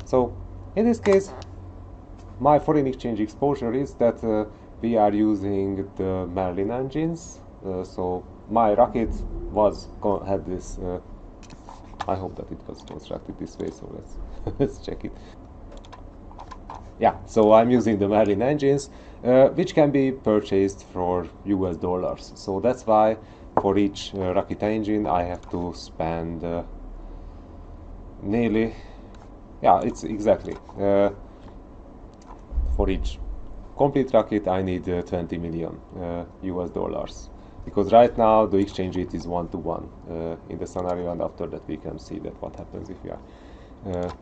So in this case, my foreign exchange exposure is that we are using the Merlin engines. So my rocket had this. I hope that it was constructed this way. So let's check it. Yeah, so I'm using the Merlin engines, which can be purchased for US dollars. So that's why for each rocket engine I have to spend nearly, yeah, it's exactly. For each complete rocket I need 20 million US dollars. Because right now the exchange rate is 1-to-1 in the scenario, and after that we can see that what happens if we are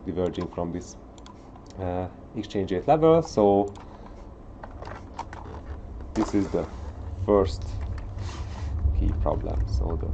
diverging from this exchange rate level. So this is the first key problem. So the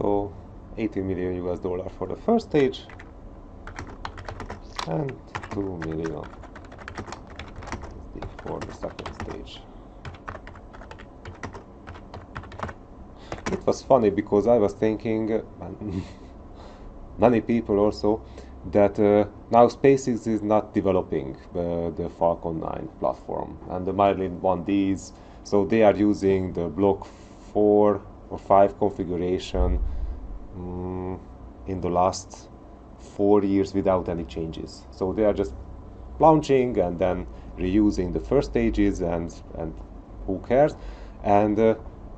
So 80 million US dollar for the first stage and 2 million for the second stage. It was funny because I was thinking, many people also, that now SpaceX is not developing the Falcon 9 platform and the Merlin 1Ds, so they are using the Block 4 or 5 configuration in the last 4 years without any changes. So they are just launching and then reusing the first stages, and who cares. And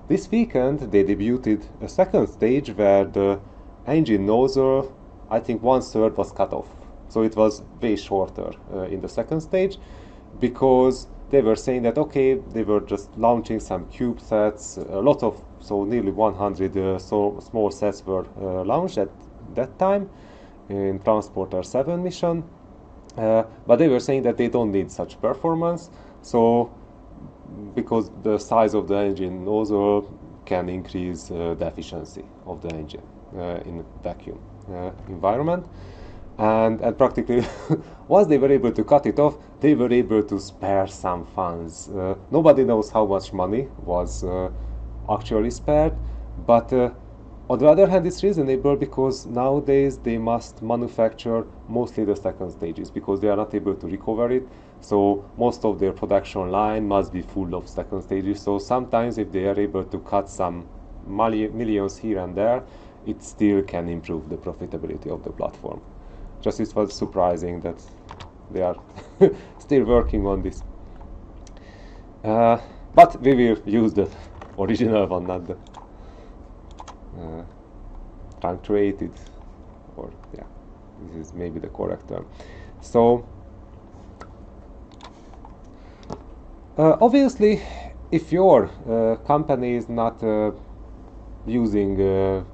this weekend they debuted a second stage where the engine nozzle, I think 1/3 was cut off. So it was way shorter in the second stage, because they were saying that okay, they were just launching some CubeSats, a lot of, so nearly 100 small sets were launched at that time in Transporter 7 mission, but they were saying that they don't need such performance, so because the size of the engine nozzle can increase the efficiency of the engine in vacuum environment. And practically once they were able to cut it off, they were able to spare some funds. Nobody knows how much money was actually spared, but on the other hand it's reasonable, because nowadays they must manufacture mostly the second stages because they are not able to recover it. So most of their production line must be full of second stages. So sometimes if they are able to cut some millions here and there, it still can improve the profitability of the platform. Just it was surprising that they are still working on this. But we will use the original one, not the punctuated, or yeah, this is maybe the correct term. So obviously, if your company is not using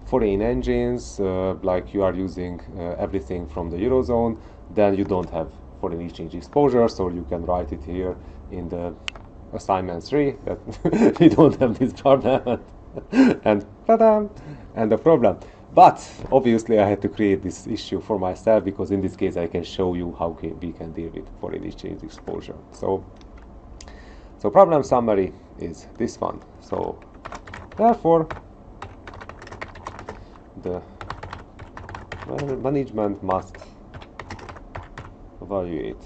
foreign engines, like you are using everything from the Eurozone, then you don't have foreign exchange exposure, so you can write it here in the assignment 3 that we don't have this problem. And ta-da! And the problem. But obviously I had to create this issue for myself, because in this case I can show you how we can deal with foreign exchange exposure. So problem summary is this one. So therefore the management must evaluate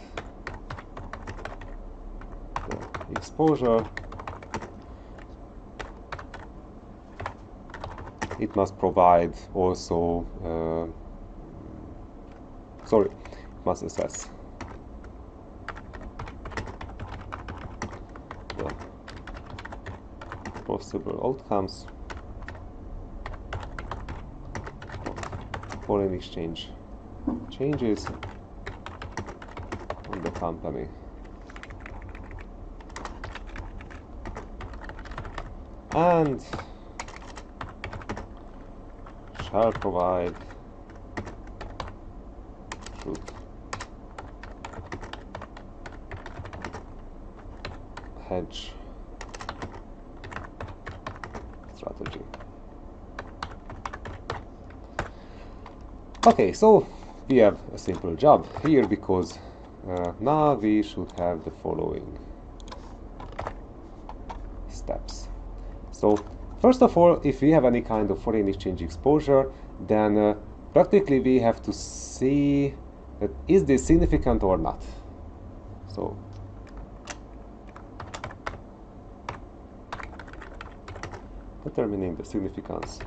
the exposure. It must provide also, it must assess the possible outcomes of foreign exchange changes on the company. And shall provide, should hedge strategy. Okay, so we have a simple job here because now we should have the following steps. So first of all, if we have any kind of foreign exchange exposure, then practically we have to see that is this significant or not. So determining the significance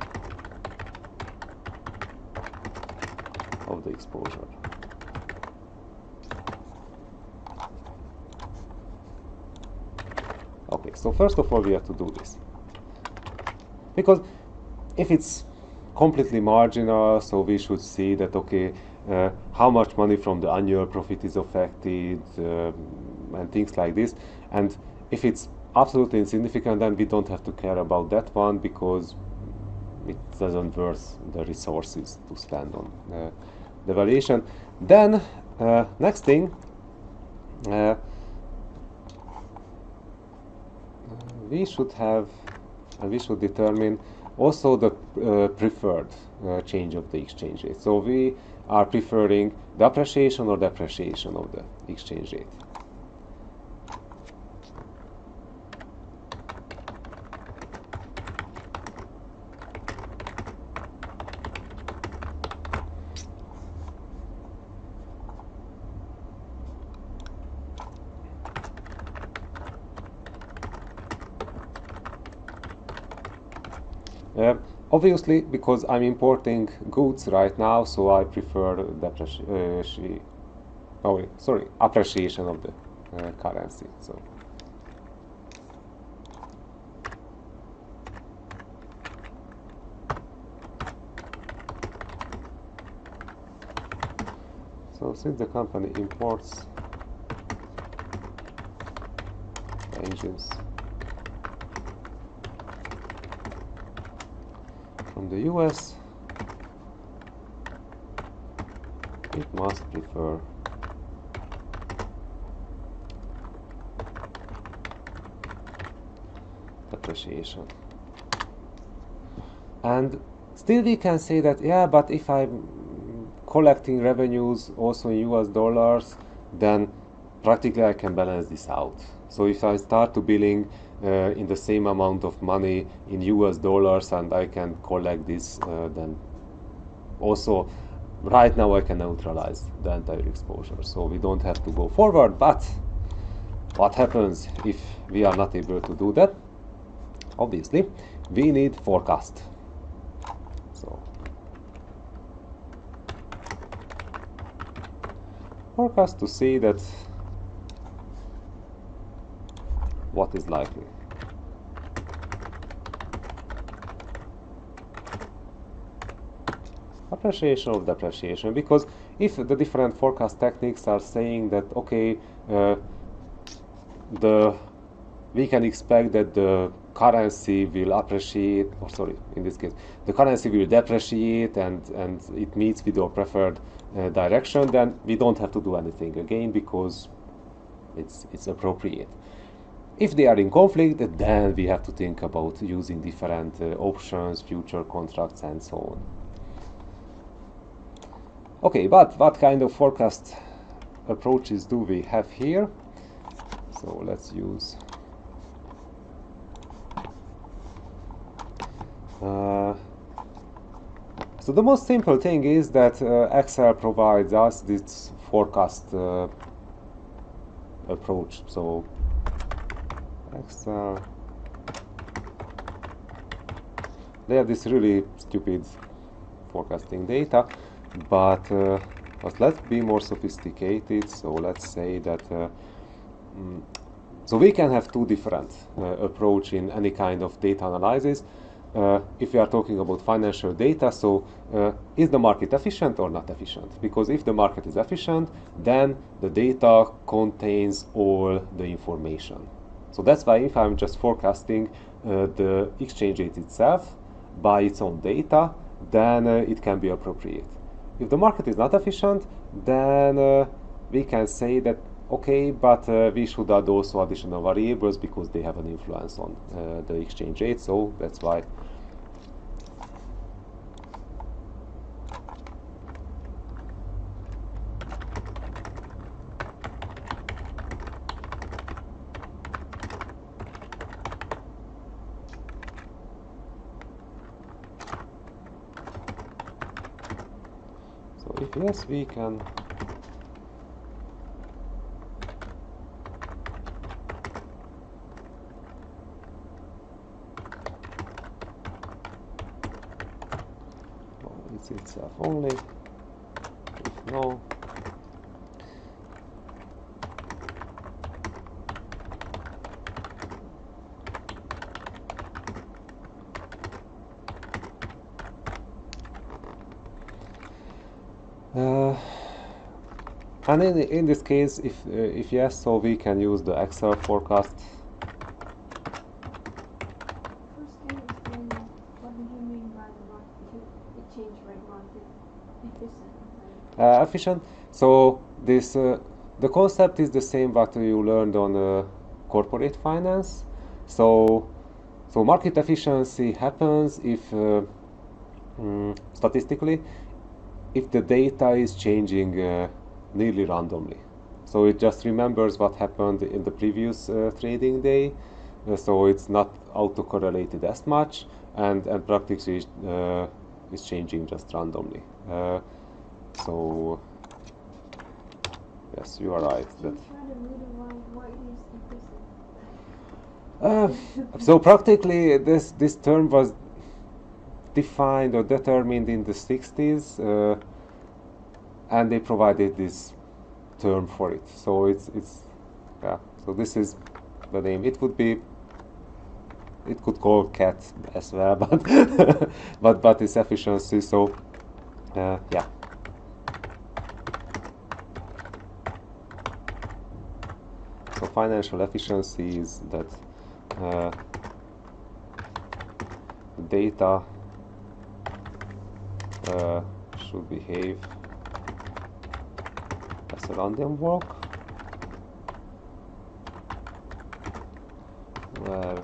of the exposure. Okay, so first of all we have to do this. Because if it's completely marginal, so we should see that, okay, how much money from the annual profit is affected, and things like this. And if it's absolutely insignificant, then we don't have to care about that one because it doesn't worth the resources to spend on the valuation. Then next thing, we should have, we should determine also the preferred change of the exchange rate. So we are preferring the appreciation or depreciation of the exchange rate. Obviously, because I'm importing goods right now, so I prefer appreciation of the currency. So since the company imports engines from the US, it must prefer depreciation. And still we can say that, yeah, but if I'm collecting revenues also in US dollars, then practically I can balance this out. So if I start to billing in the same amount of money in US dollars and I can collect this, then also right now I can neutralize the entire exposure. So we don't have to go forward, but what happens if we are not able to do that? Obviously, we need forecast. So forecast to see that what is likely. Appreciation or depreciation, because if the different forecast techniques are saying that, okay, we can expect that the currency will appreciate, or sorry, in this case, the currency will depreciate and it meets with your preferred direction, then we don't have to do anything again because it's appropriate. If they are in conflict, then we have to think about using different options, future contracts, and so on. Okay, but what kind of forecast approaches do we have here? So let's use so the most simple thing is that Excel provides us this forecast approach. So Excel, they have this really stupid forecasting data, but let's be more sophisticated. So let's say that so we can have two different approach in any kind of data analysis. If we are talking about financial data, so is the market efficient or not efficient? Because if the market is efficient, then the data contains all the information. So that's why if I'm just forecasting the exchange rate itself by its own data, then it can be appropriate. If the market is not efficient, then we can say that, okay, but we should add also additional variables because they have an influence on the exchange rate. So that's why If yes, we can it's itself only. If no, and in this case, if yes, so we can use the Excel forecast. First, can you explain what do you mean by the exchange rate market efficient? Efficient. So this the concept is the same what you learned on corporate finance. So market efficiency happens if statistically if the data is changing nearly randomly. So it just remembers what happened in the previous trading day. So it's not autocorrelated as much, and practically is changing just randomly. So yes, you are right. Can you try to read why it is efficient? So practically this term was defined or determined in the 60s, and they provided this term for it. So it's yeah. So this is the name. It could call cat as well, but it's efficiency. So yeah. So financial efficiency is that the data should behave as a random walk, where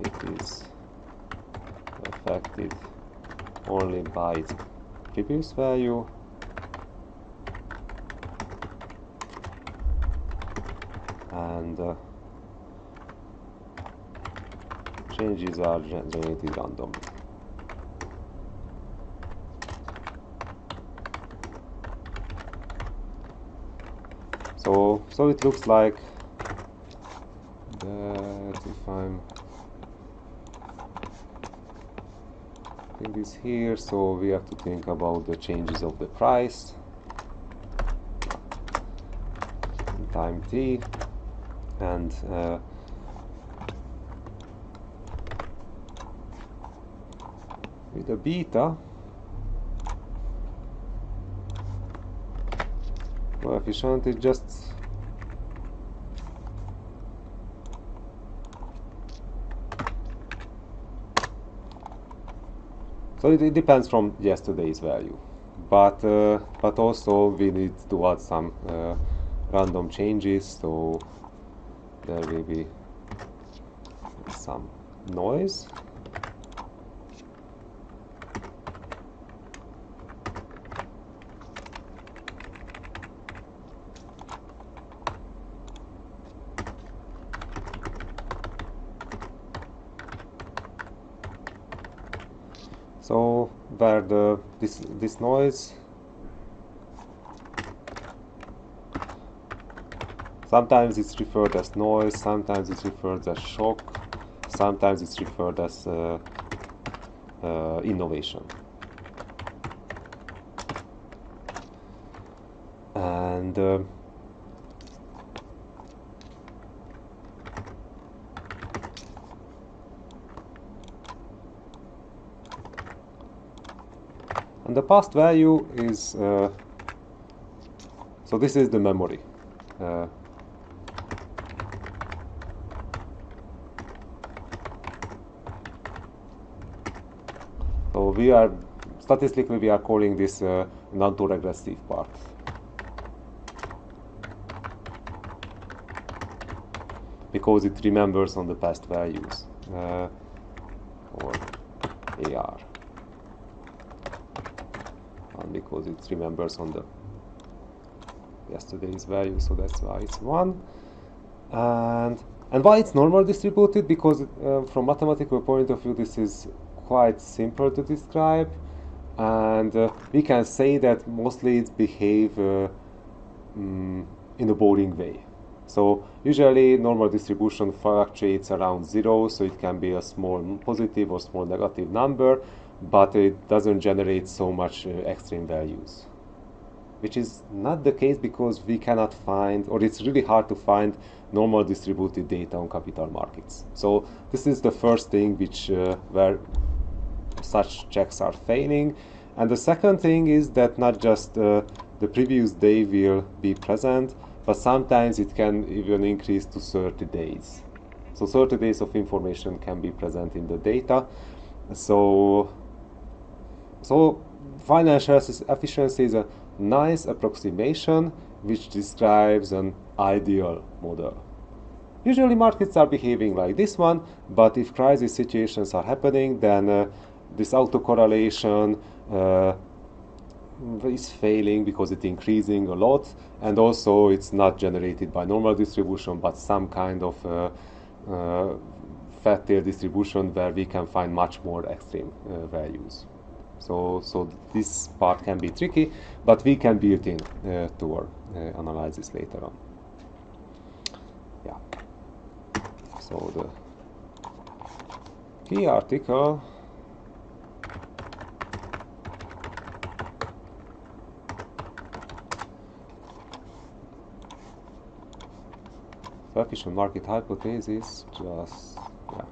it is affected only by its previous value and changes are generated randomly. So it looks like that if I'm putting this here, so we have to think about the changes of the price in time t, and with the beta coefficient, it just so it depends from yesterday's value, but also we need to add some random changes, so there will be some noise. So where this noise, sometimes it's referred as noise, sometimes it's referred as shock, sometimes it's referred as innovation. And the past value is so this is the memory. So we are statistically we are calling this non-regressive part. Because it remembers on the past values, or AR, and because it remembers on the yesterday's value, so that's why it's 1. And why it's normal distributed, because from mathematical point of view this is quite simple to describe. and we can say that mostly it behave in a boring way. So usually normal distribution fluctuates around zero, so it can be a small positive or small negative number, but it doesn't generate so much extreme values, which is not the case because we cannot find, or it's really hard to find, normal distributed data on capital markets. So this is the first thing which where such checks are failing. And the second thing is that not just the previous day will be present, but sometimes it can even increase to 30 days. So 30 days of information can be present in the data. So financial efficiency is a nice approximation which describes an ideal model. Usually markets are behaving like this one, but if crisis situations are happening, then this autocorrelation is failing because it's increasing a lot, and also it's not generated by normal distribution, but some kind of fat tail distribution where we can find much more extreme values. So this part can be tricky, but we can build in to our analysis later on. Yeah. So the key article efficient market hypothesis, just yeah.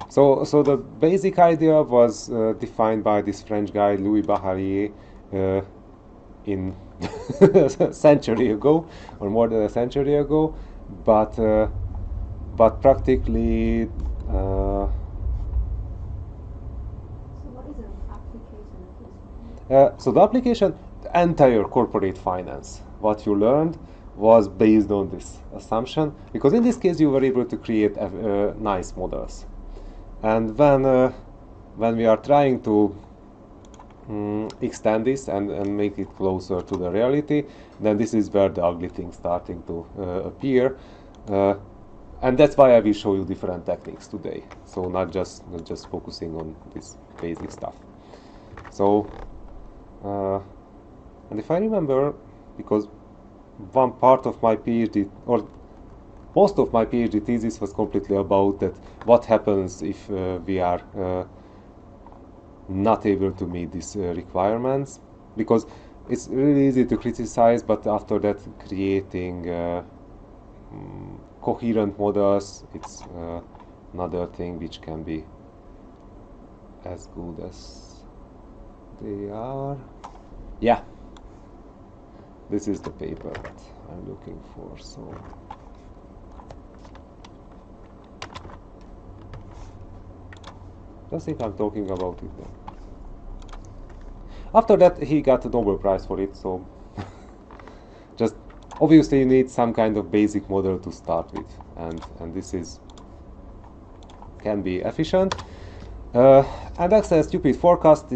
So the basic idea was defined by this French guy Louis Baharier in a century ago, or more than a century ago, but practically. So what is an application of this? So the application, the entire corporate finance, what you learned was based on this assumption, because in this case you were able to create nice models. And when we are trying to extend this and make it closer to the reality, then this is where the ugly things starting to appear. And that's why I will show you different techniques today. So not just focusing on this basic stuff. So, and if I remember, because one part of my PhD, or most of my PhD thesis was completely about that, what happens if we are not able to meet these requirements, because it's really easy to criticize, but after that creating coherent models, it's another thing which can be as good as they are. Yeah, this is the paper that I'm looking for. So just think I'm talking about it then. After that, he got a Nobel Prize for it, so just obviously you need some kind of basic model to start with, and this is can be efficient. And actually a stupid forecast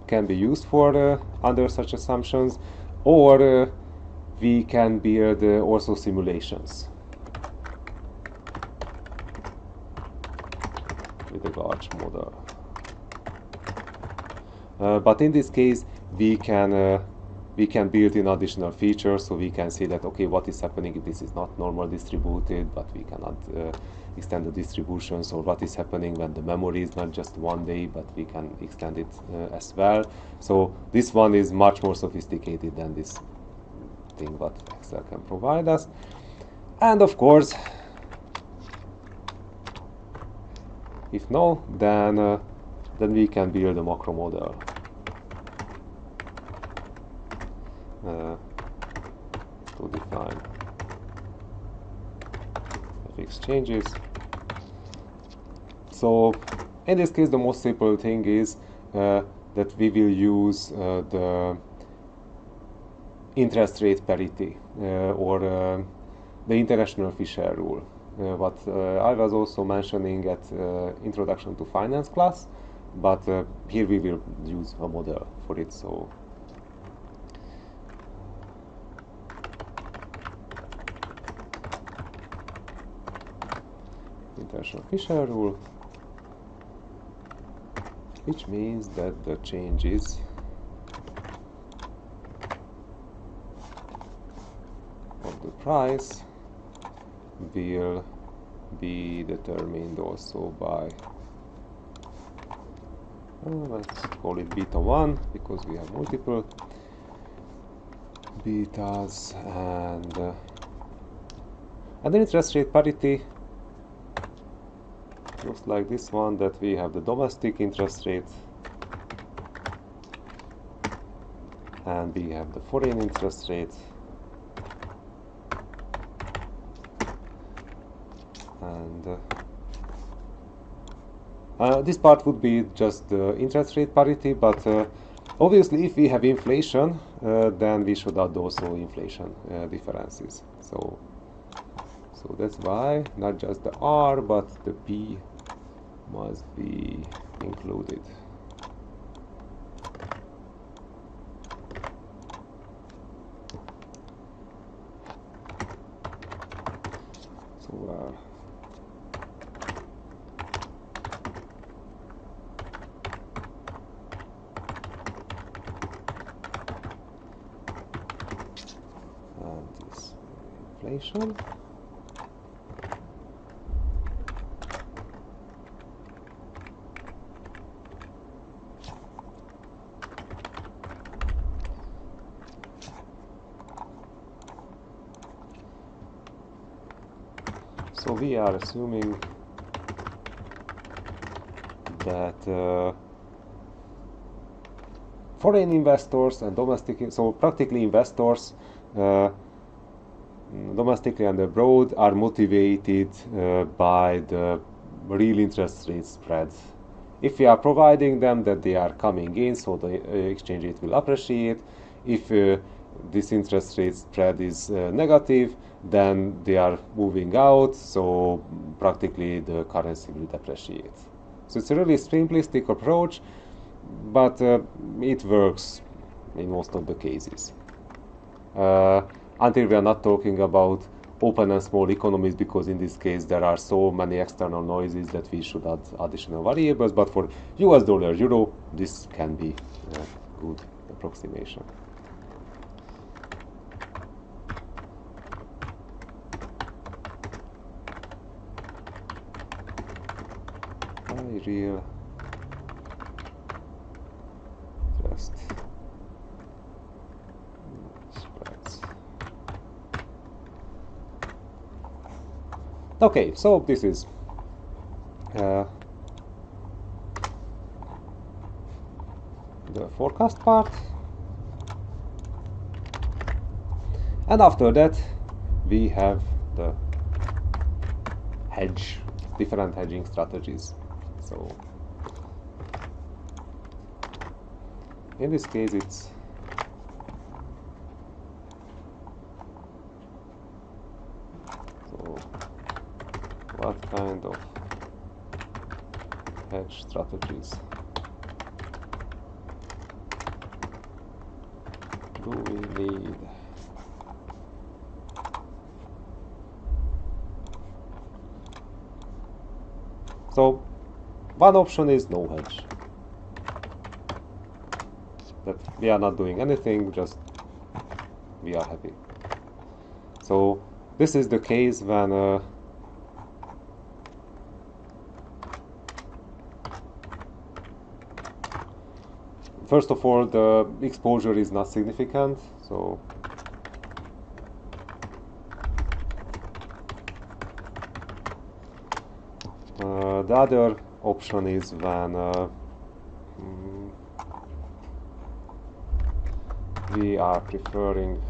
can be used for under such assumptions, or we can build also simulations with the GARCH model. But in this case, we can build in additional features, so we can see that, okay, what is happening if this is not normal distributed, but we cannot extend the distributions, or what is happening when the memory is not just one day, but we can extend it as well. So this one is much more sophisticated than this thing what Excel can provide us. And of course, if no, then we can build a macro model. To define fixed changes. So in this case, the most simple thing is that we will use the interest rate parity or the international Fisher rule. What I was also mentioning at Introduction to Finance class, but here we will use a model for it. So Fisher rule, which means that the changes of the price will be determined also by, let's call it beta 1, because we have multiple betas, and the interest rate parity looks like this one, that we have the domestic interest rate and we have the foreign interest rate, and this part would be just the interest rate parity, but obviously if we have inflation, then we should add also inflation differences. So that's why not just the R but the P must be included. So and this inflation. So we are assuming that foreign investors and domestic, so practically investors domestically and abroad, are motivated by the real interest rate spread. If we are providing them that they are coming in, so the exchange rate will appreciate. If this interest rate spread is negative, then they are moving out, so practically the currency will depreciate. So it's a really simplistic approach, but it works in most of the cases. Until we are not talking about open and small economies, because in this case there are so many external noises that we should add additional variables, but for US dollar, euro, this can be a good approximation. Real interest spreads. Okay, so this is the forecast part, and after that we have the hedge, different hedging strategies. So in this case it's so what kind of hedge strategies do we need? So one option is no hedge, that we are not doing anything, just we are happy. So this is the case when first of all the exposure is not significant, so the other option is when we are preferring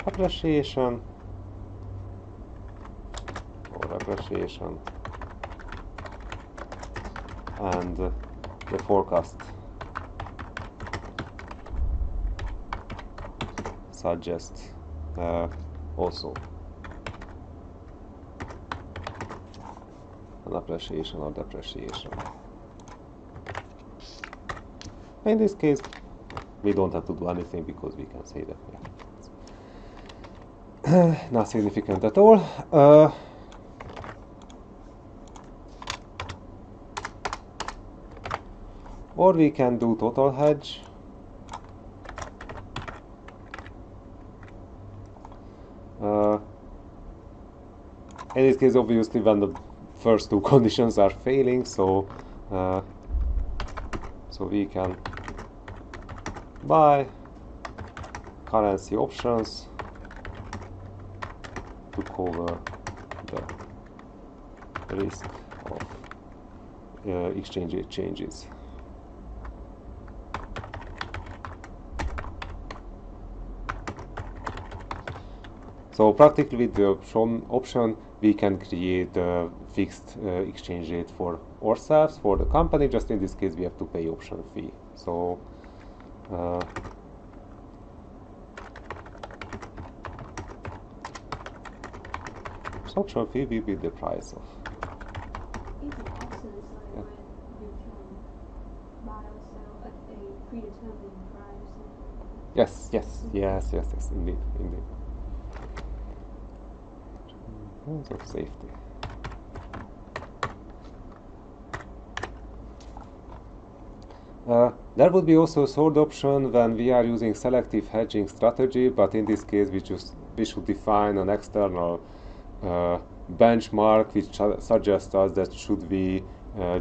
appreciation and the forecast suggests also an appreciation or depreciation. In this case, we don't have to do anything because we can say that not significant at all. Or we can do total hedge. In this case, obviously, when the first two conditions are failing, so we can buy currency options to cover the risk of exchange rate changes. So practically with the option we can create a fixed exchange rate for ourselves, for the company. Just in this case we have to pay option fee. So option fee will be the price of. Is it options like when you can buy or sell at a predetermined price? Yes, indeed. Terms of safety. There would be also a third option when we are using selective hedging strategy, but in this case we should define an external benchmark which suggests us that should we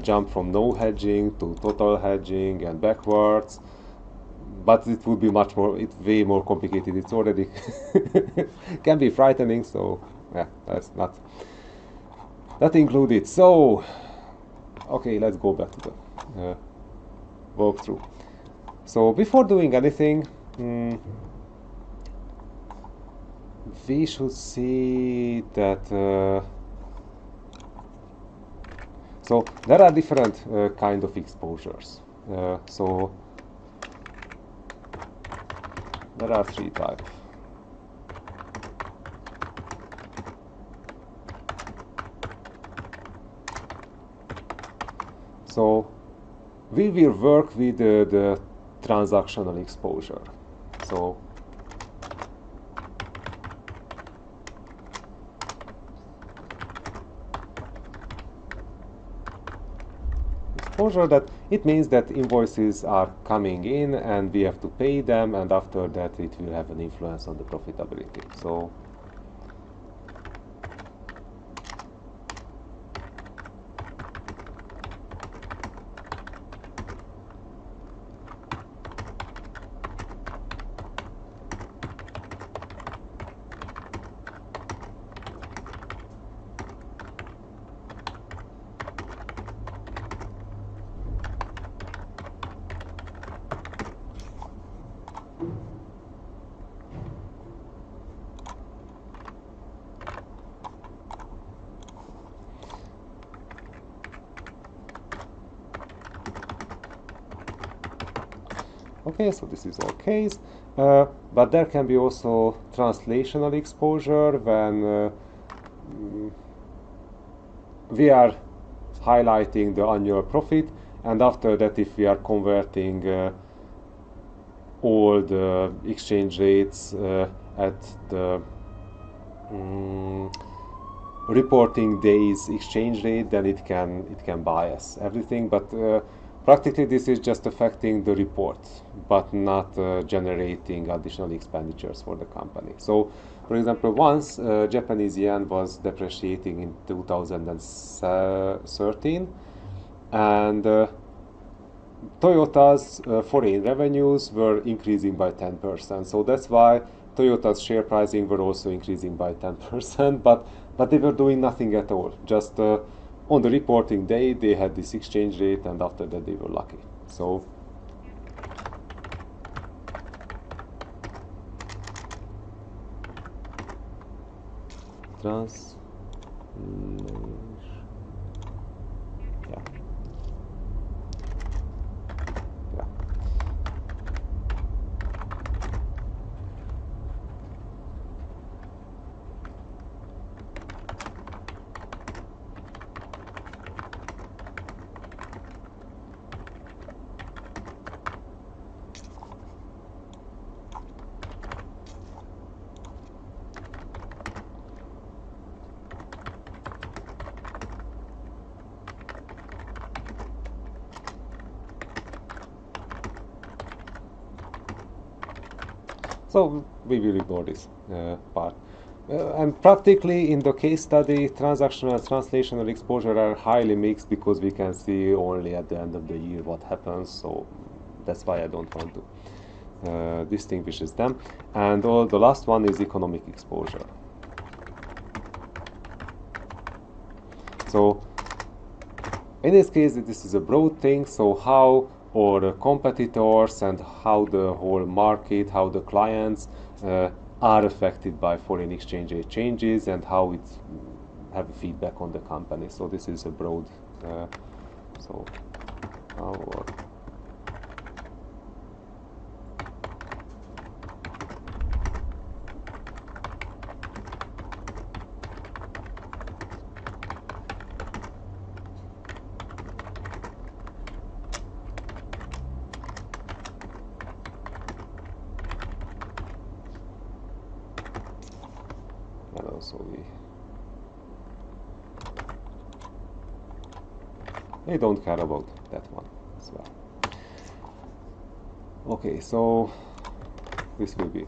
jump from no hedging to total hedging and backwards. But it would be way more complicated. It's already can be frightening, so yeah, that's not included. So, okay, let's go back to the walkthrough. So before doing anything, we should see that so there are different kind of exposures. So there are three types. So we will work with the transactional exposure. So exposure, that it means that invoices are coming in and we have to pay them, and after that it will have an influence on the profitability. So okay, so this is all case, but there can be also translational exposure when we are highlighting the annual profit, and after that if we are converting all the exchange rates at the reporting days exchange rate, then it can bias everything, but practically this is just affecting the report but not generating additional expenditures for the company. So for example, once Japanese yen was depreciating in 2013, and Toyota's foreign revenues were increasing by 10%. So that's why Toyota's share pricing were also increasing by 10%, but they were doing nothing at all. Just on the reporting day, they had this exchange rate, and after that they were lucky. So translation. Yeah. So we will ignore this part. And practically in the case study, transactional and translational exposure are highly mixed because we can see only at the end of the year what happens. So that's why I don't want to distinguish them. And the last one is economic exposure. So in this case, this is a broad thing. So how our competitors and how the whole market, how the clients are affected by foreign exchange rate changes and how it have a feedback on the company. So this is a broad. So our and also we don't care about that one as well. Okay, so this will be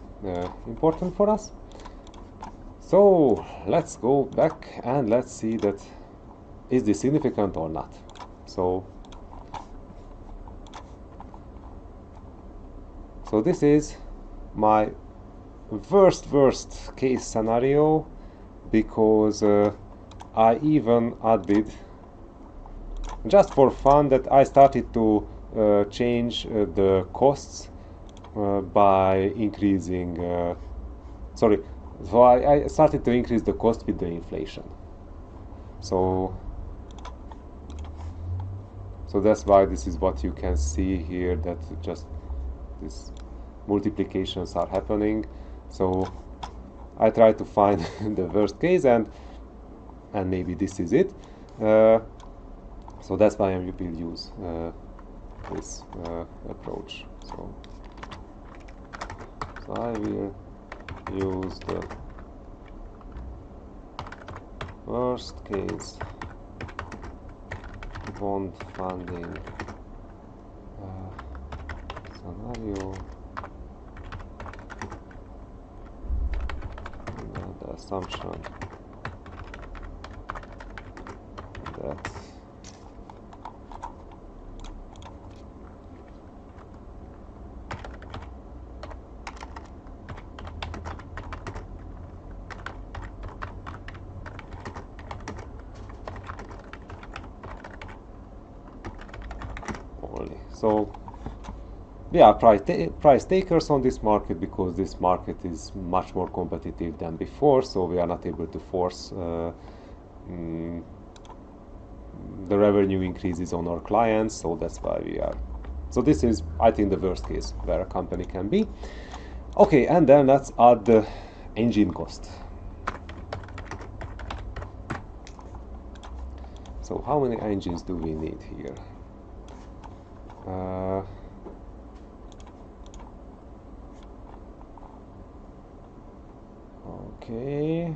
important for us. So let's go back and let's see that is this significant or not. So this is my worst case scenario, because I even added, just for fun, that I started to change the costs by increasing so I started to increase the cost with the inflation. So that's why this is what you can see here, that just these multiplications are happening. So I try to find the worst case, and maybe this is it. So that's why I will use this approach. So I will use the worst case bond funding scenario, and the assumption that only. So we are price takers on this market, because this market is much more competitive than before, so we are not able to force the revenue increases on our clients. So that's why we are. So this is, I think, the worst case where a company can be. Okay, and then let's add the engine cost. So how many engines do we need here? Okay.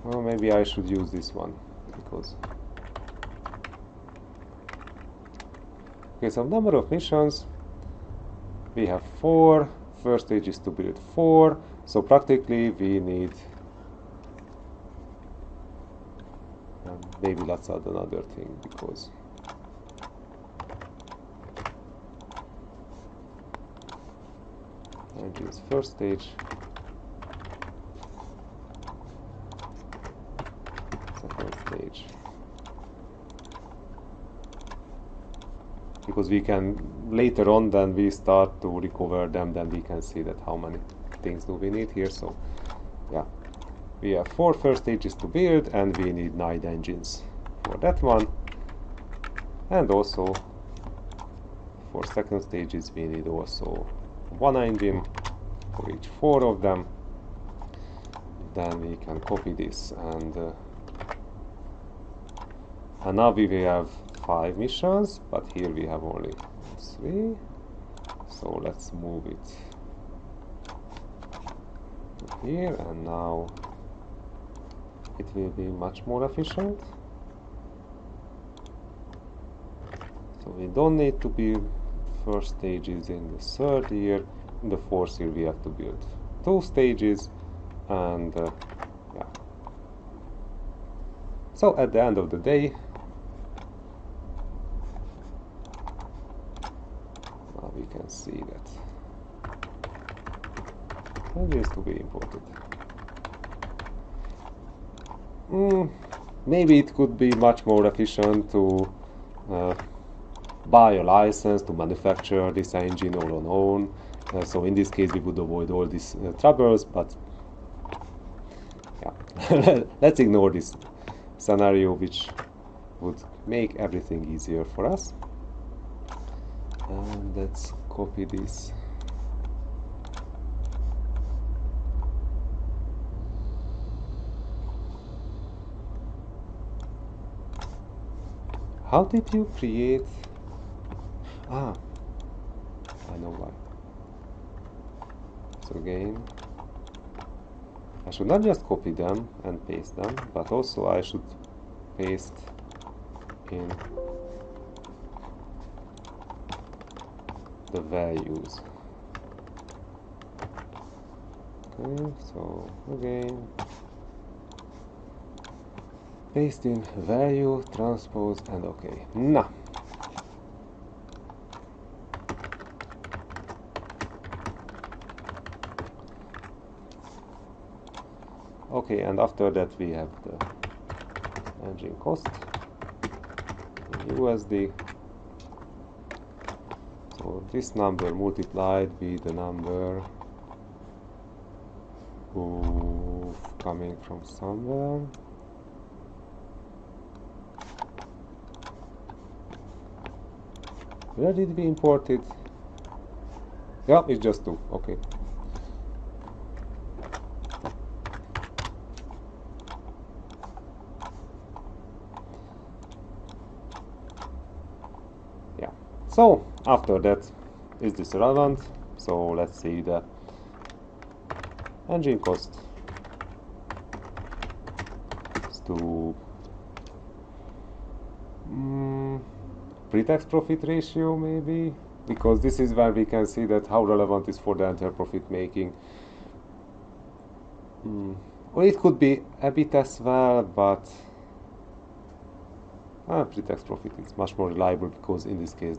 Well, maybe I should use this one, because okay, so number of missions, we have 4. First stage is to build 4, so practically we need, maybe let's add another thing, because engines first stage, second stage, because we can later on, then we start to recover them, then we can see that how many things do we need here. So yeah, we have 4 first stages to build, and we need 9 engines for that one, and also for second stages we need also 1 engine for each 4 of them. Then we can copy this, and now we will have 5 missions, but here we have only 3. So let's move it to here, and now it will be much more efficient. So we don't need to build first stages in the third year. In the fourth year we have to build 2 stages, and yeah. So at the end of the day, now we can see that needs to be imported. Maybe it could be much more efficient to buy a license to manufacture this engine all on own. So in this case we would avoid all these troubles, but yeah, let's ignore this scenario, which would make everything easier for us. And let's copy this. How did you create? I know why. So again, I should not just copy them and paste them, but also I should paste in the values. Okay, so again, paste in value, transpose, and okay. Now, okay, and after that we have the engine cost in USD. So this number multiplied with the number coming from somewhere. Where did we import it? Yeah, it's just 2. Okay. Yeah. So after that, is this relevant? So let's see the engine cost to pre-tax profit ratio, maybe, because this is where we can see that how relevant is for the entire profit making. Or it could be EBIT as well, but pre-tax profit is much more reliable, because in this case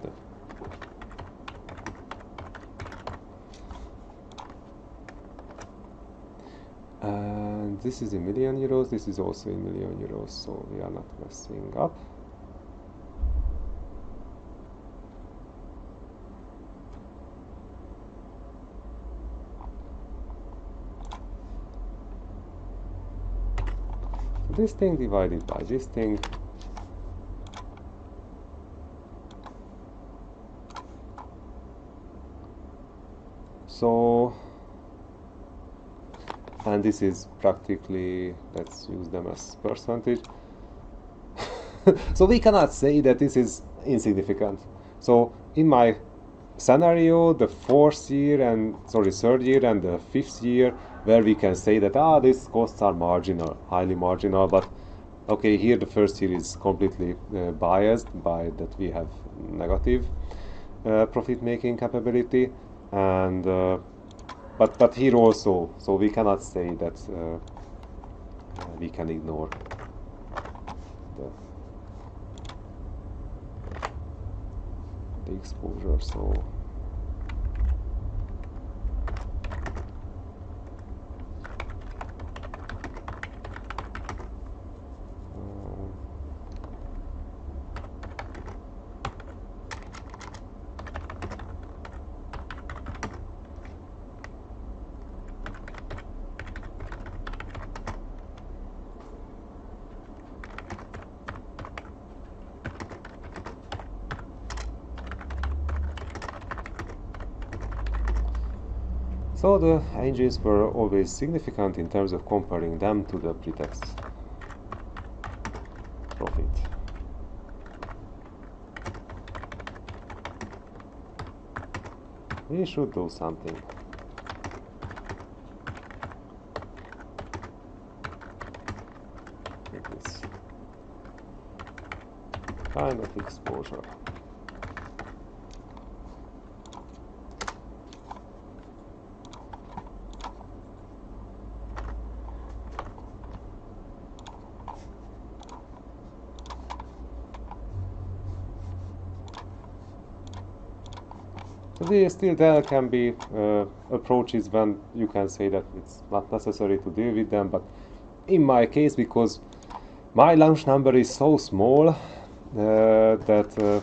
and this is in million euros, this is also in million euros, so we are not messing up. This thing divided by this thing. So, and this is practically, let's use them as percentage. So we cannot say that this is insignificant. So in my scenario, the third year and the 5th year, where we can say that these costs are marginal, highly marginal, but okay, here the first year is completely biased by that we have negative profit making capability, and but here also, so we cannot say that we can ignore the exposure. So so the engines were always significant in terms of comparing them to the pre-tax profit. We should do something. With this kind of exposure. Still there can be approaches when you can say that it's not necessary to deal with them, but in my case, because my launch number is so small that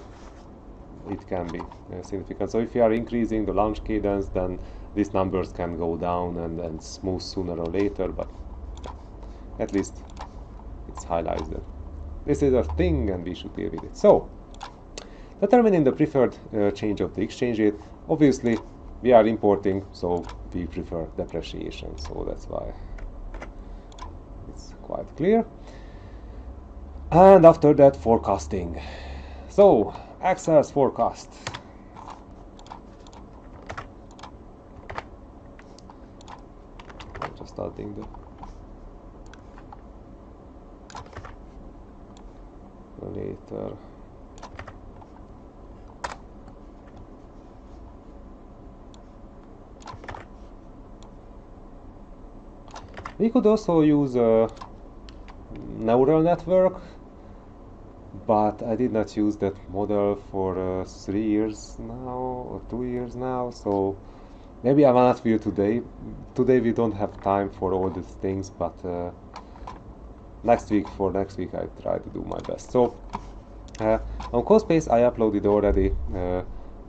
it can be significant. So if you are increasing the launch cadence, then these numbers can go down and smooth sooner or later, but at least it's highlighted. This is a thing and we should deal with it. So, determining the preferred change of the exchange rate, obviously we are importing, so we prefer depreciation, so that's why it's quite clear. And after that, forecasting. So, Excel's forecast. I'm just starting the later. We could also use a neural network, but I did not use that model for 3 years now or 2 years now, so maybe I will not will today. Today we don't have time for all these things, but next week I try to do my best. So on CoSpace I uploaded already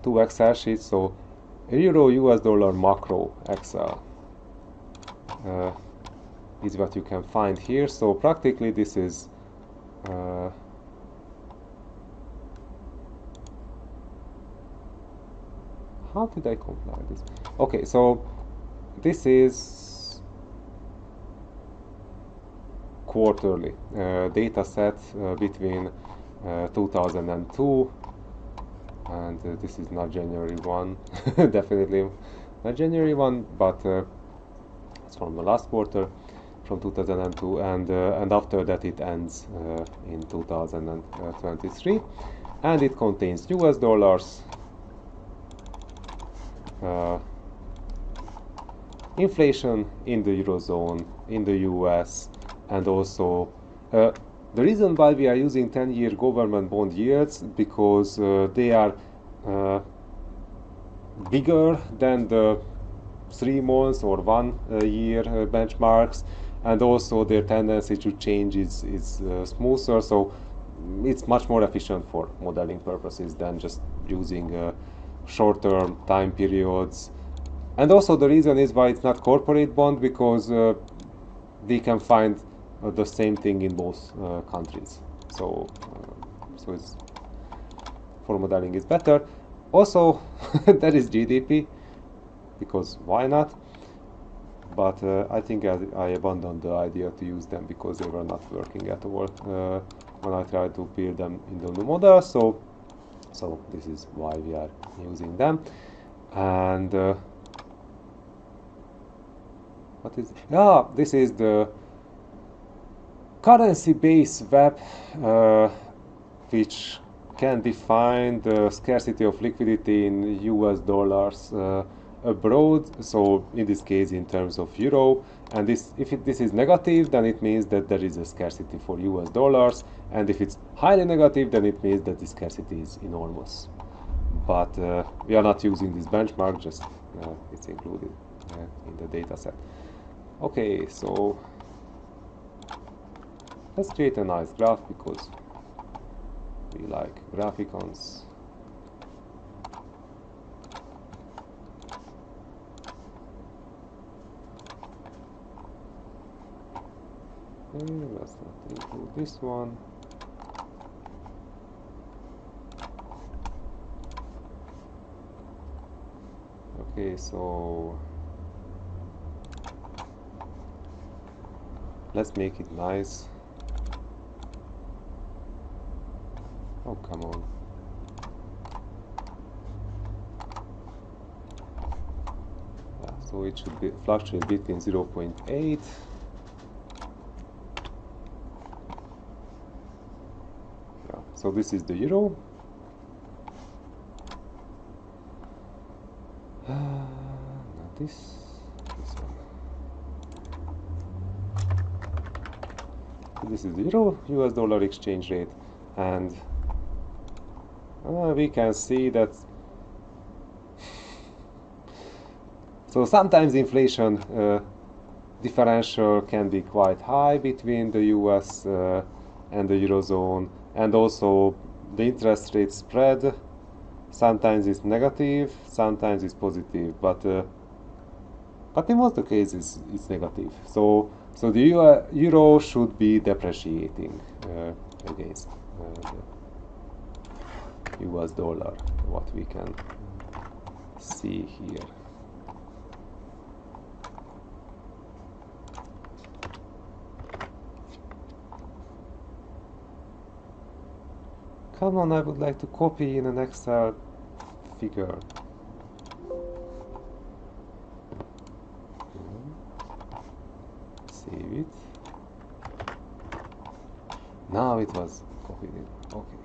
2 Excel sheets, so Euro US dollar macro Excel is what you can find here. So practically this is how did I compile this? Okay, so this is quarterly data set between 2002 and this is not January 1 definitely not January 1, but it's from the last quarter from 2002, and after that it ends in 2023, and it contains US dollars, inflation in the Eurozone, in the US, and also the reason why we are using 10-year government bond yields, because they are bigger than the 3 months or 1 year benchmarks, and also their tendency to change is smoother, so it's much more efficient for modeling purposes than just using short-term time periods. And also the reason is why it's not corporate bond, because we can find the same thing in both countries, so it's, for modeling is better. Also that is GDP, because why not? But I think I abandoned the idea to use them because they were not working at all when I tried to build them in the new model. So this is why we are using them. And what is? Yeah, this is the currency-based web, which can define the scarcity of liquidity in US dollars abroad, so in this case in terms of euro, and if this is negative, then it means that there is a scarcity for US dollars, and if it's highly negative, then it means that the scarcity is enormous. But we are not using this benchmark, just it's included in the data set. Okay, so let's create a nice graph because we like graphicons. Okay, let's not include this one. Okay, so let's make it nice. Oh, come on. Yeah, so it should be fluctuate between 0.8 so this is the euro. Not this one. So this is the euro US dollar exchange rate, and we can see that So sometimes inflation differential can be quite high between the US and the Eurozone, and also the interest rate spread sometimes is negative, sometimes it's positive, but in most of the cases it's negative. So the euro should be depreciating against the US dollar, what we can see here. Come on, I would like to copy in an Excel figure. Save it. Now it was copied in. Okay.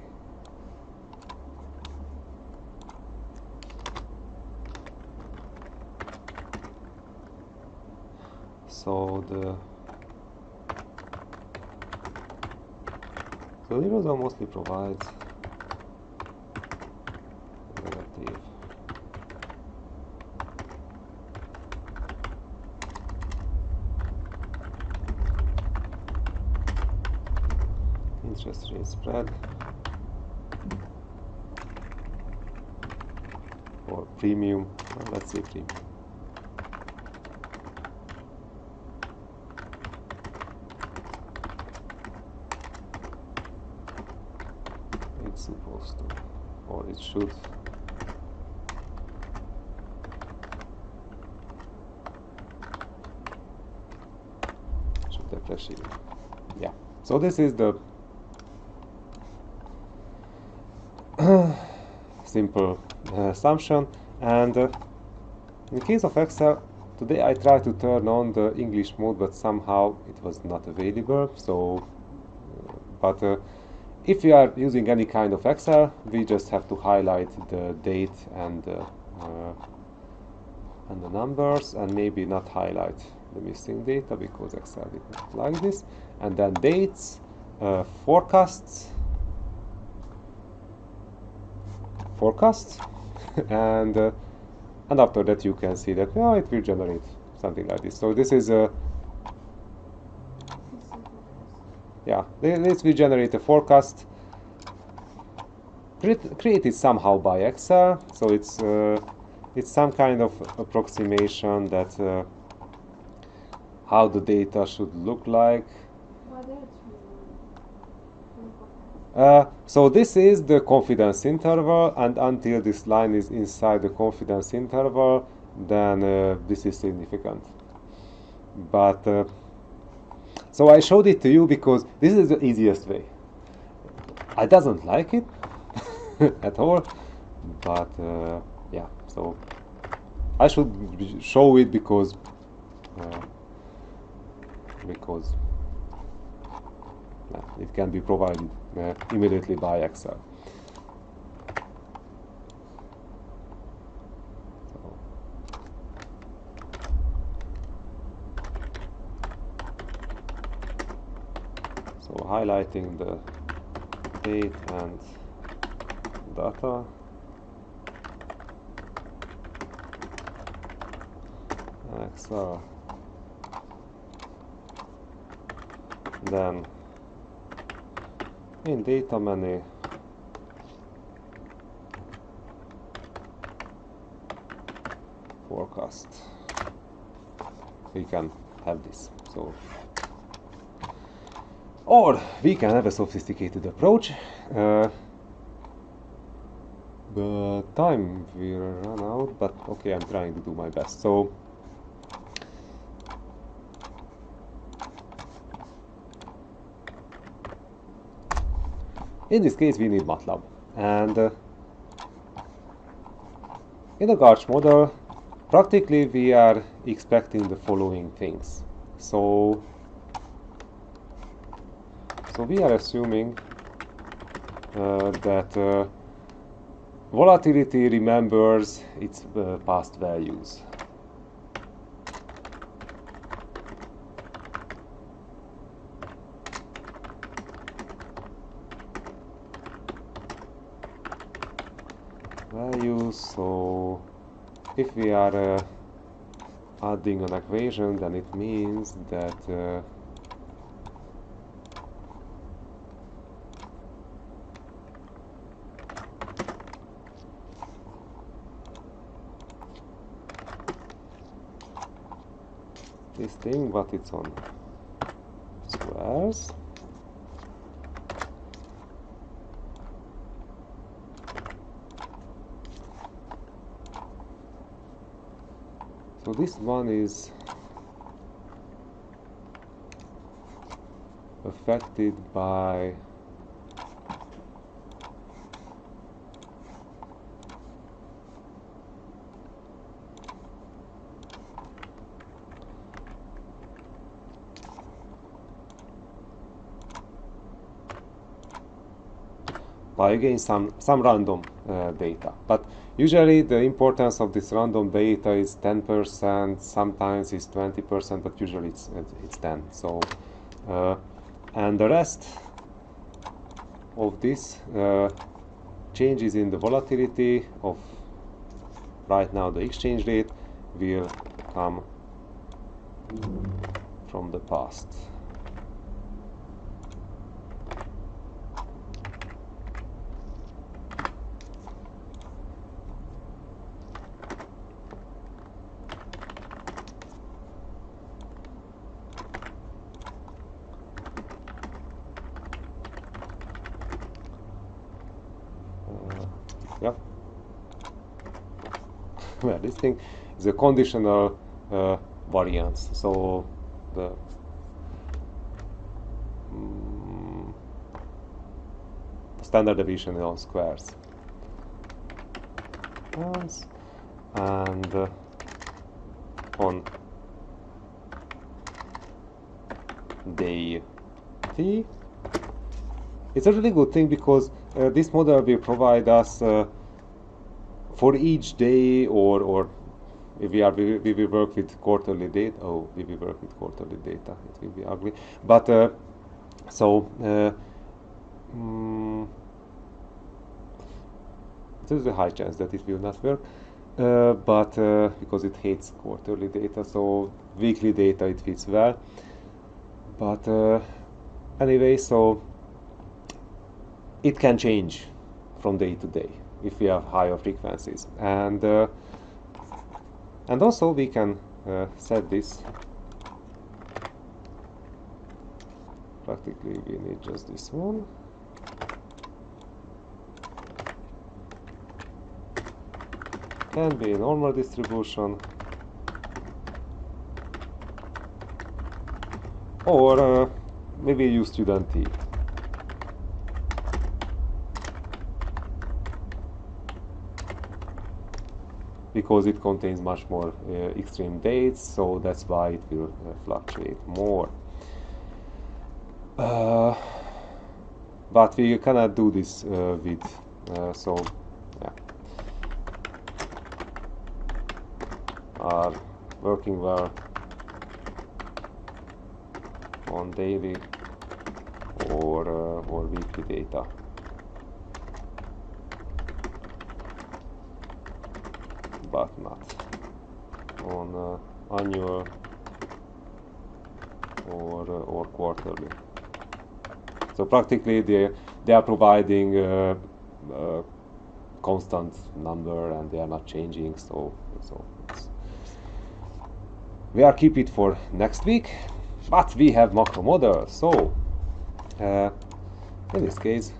So the Eurozone mostly provides negative interest rate spread or premium. Let's say premium. It's supposed to, or it should. Should depreciate. Yeah. So this is the simple assumption, and in case of Excel, today I tried to turn on the English mode, but somehow it was not available. So, but if we are using any kind of Excel, we just have to highlight the date and the numbers, and maybe not highlight the missing data because Excel did not like this, and then dates, forecasts, and after that you can see that it will generate something like this. So this is this will generate a forecast created somehow by Excel. So it's some kind of approximation that how the data should look like. So this is the confidence interval, and until this line is inside the confidence interval, then this is significant. But so I showed it to you because this is the easiest way. I doesn't like it at all, but yeah. So I should show it because it can be provided immediately by Excel. So highlighting the date and data. Excel. Then in data menu, forecast. We can have this. So, or we can have a sophisticated approach. The time will run out, but okay, I'm trying to do my best. So in this case we need MATLAB, and in the GARCH model practically we are expecting the following things. So we are assuming that volatility remembers its past values. So if we are adding an equation, then it means that this thing, but it's on squares. So this one is affected by again some random data, but usually the importance of this random data is 10%, sometimes it's 20%, but usually it's 10. So and the rest of this changes in the volatility of right now the exchange rate will come from the past. Yeah. Well, this thing is a conditional variance. So the standard deviation is on squares. And on day t. It's a really good thing because this model will provide us for each day, or if we will work with quarterly data. Oh, we will work with quarterly data. It will be ugly. But there's a high chance that it will not work. But because it hates quarterly data, so weekly data it fits well. But anyway, so it can change from day to day if we have higher frequencies, and also we can set this. Practically, we need just this one. Can be a normal distribution, or maybe use student T. Because it contains much more extreme dates, so that's why it will fluctuate more. But we cannot do this with, so yeah, are working well on daily or weekly data. But not on annual or quarterly. So practically they are providing a constant number and they are not changing. So we are keep it for next week. But we have macro model. So in this case,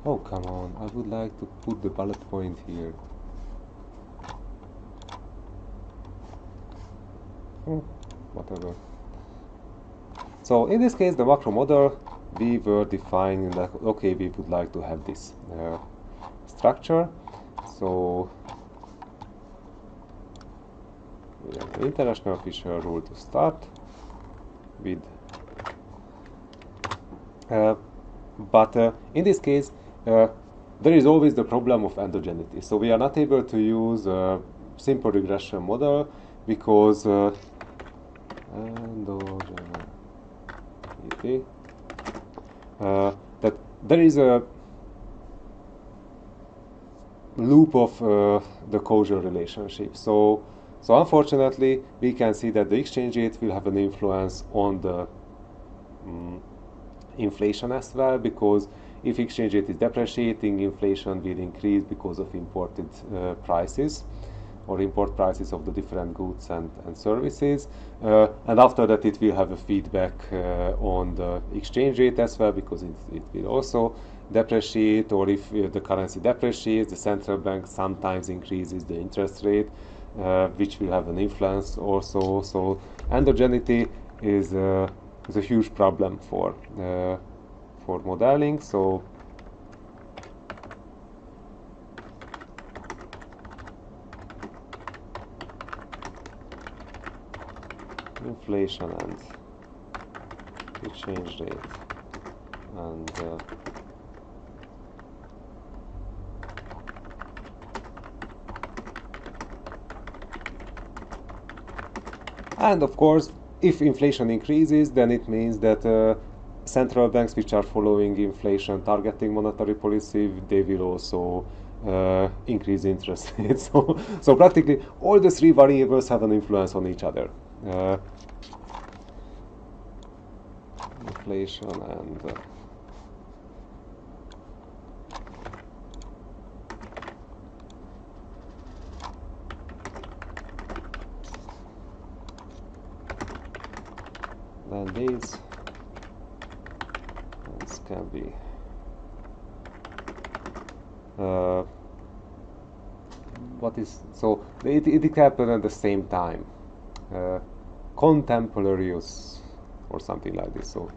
oh, come on, I would like to put the bullet point here. Whatever. So in this case, the macro model, we were defining that, okay, we would like to have this structure. So we have the international official rule to start with. But in this case, there is always the problem of endogeneity. So we are not able to use a simple regression model because endogeneity there is a loop of the causal relationship. So unfortunately, we can see that the exchange rate will have an influence on the inflation as well, because if exchange rate is depreciating, inflation will increase because of imported prices or import prices of the different goods and services, and after that it will have a feedback on the exchange rate as well, because it will also depreciate, or if the currency depreciates, the central bank sometimes increases the interest rate, which will have an influence also. So endogeneity is a huge problem for modeling. So inflation and exchange rate and of course, if inflation increases, then it means that central banks which are following inflation targeting monetary policy, they will also increase interest rates. So practically all the three variables have an influence on each other. Inflation and then these can be what is, so it happened at the same time, contemporaneous or something like this. So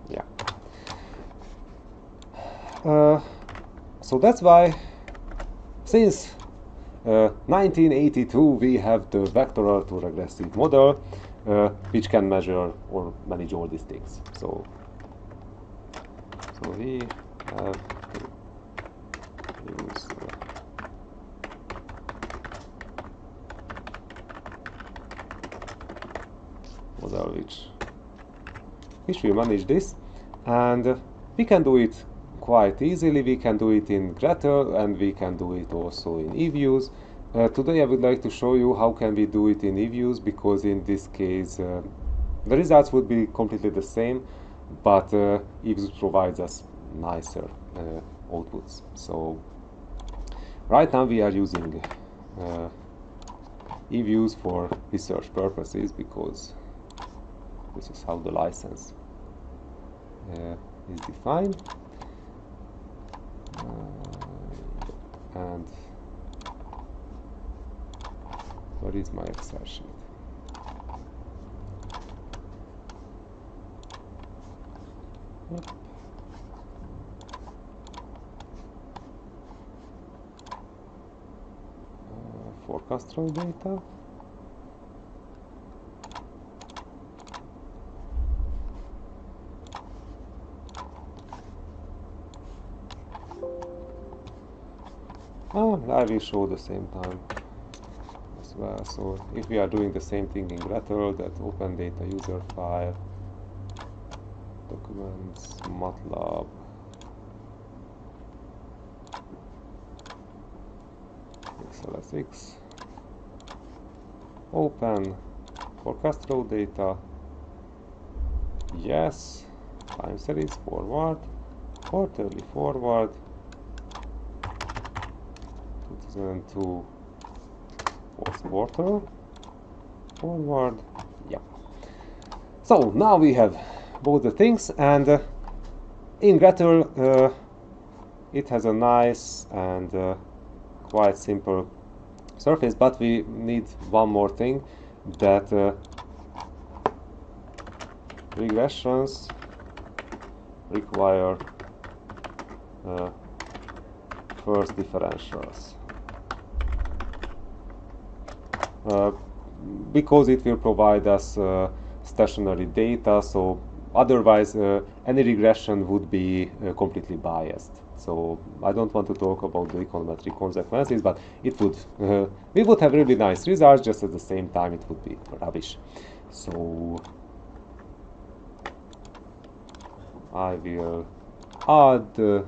yeah, so that's why since 1982 we have the vector autoregressive model, which can measure or manage all these things. So we have to use model which will manage this, and we can do it quite easily. We can do it in Gretel, and we can do it also in eViews. Today I would like to show you how can we do it in eViews, because in this case the results would be completely the same, but eViews provides us nicer outputs. So right now we are using eViews for research purposes, because this is how the license is defined. And where is my Excel sheet? Yep. Forecast row data. I will show the same time as well. So if we are doing the same thing in Gretel, that open data user file, documents, MATLAB, XLSX, open forecast row data, yes, time series forward, quarterly forward, 2002 fourth quarter forward. Yep. So now we have both the things, and in Gretel it has a nice and quite simple surface, but we need one more thing, that regressions require first differentials, because it will provide us stationary data. So otherwise any regression would be completely biased. So I don't want to talk about the econometric consequences, but it would we would have really nice results, just at the same time it would be rubbish. So I will add the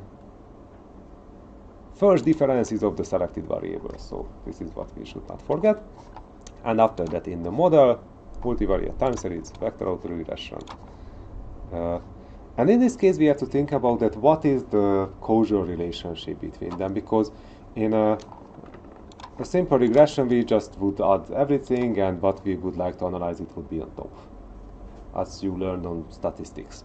first differences of the selected variables. So this is what we should not forget. And after that, in the model, multivariate time series, vector autoregression. And in this case, we have to think about that what is the causal relationship between them, because in a simple regression, we just would add everything, and what we would like to analyze, it would be on top, as you learned on statistics.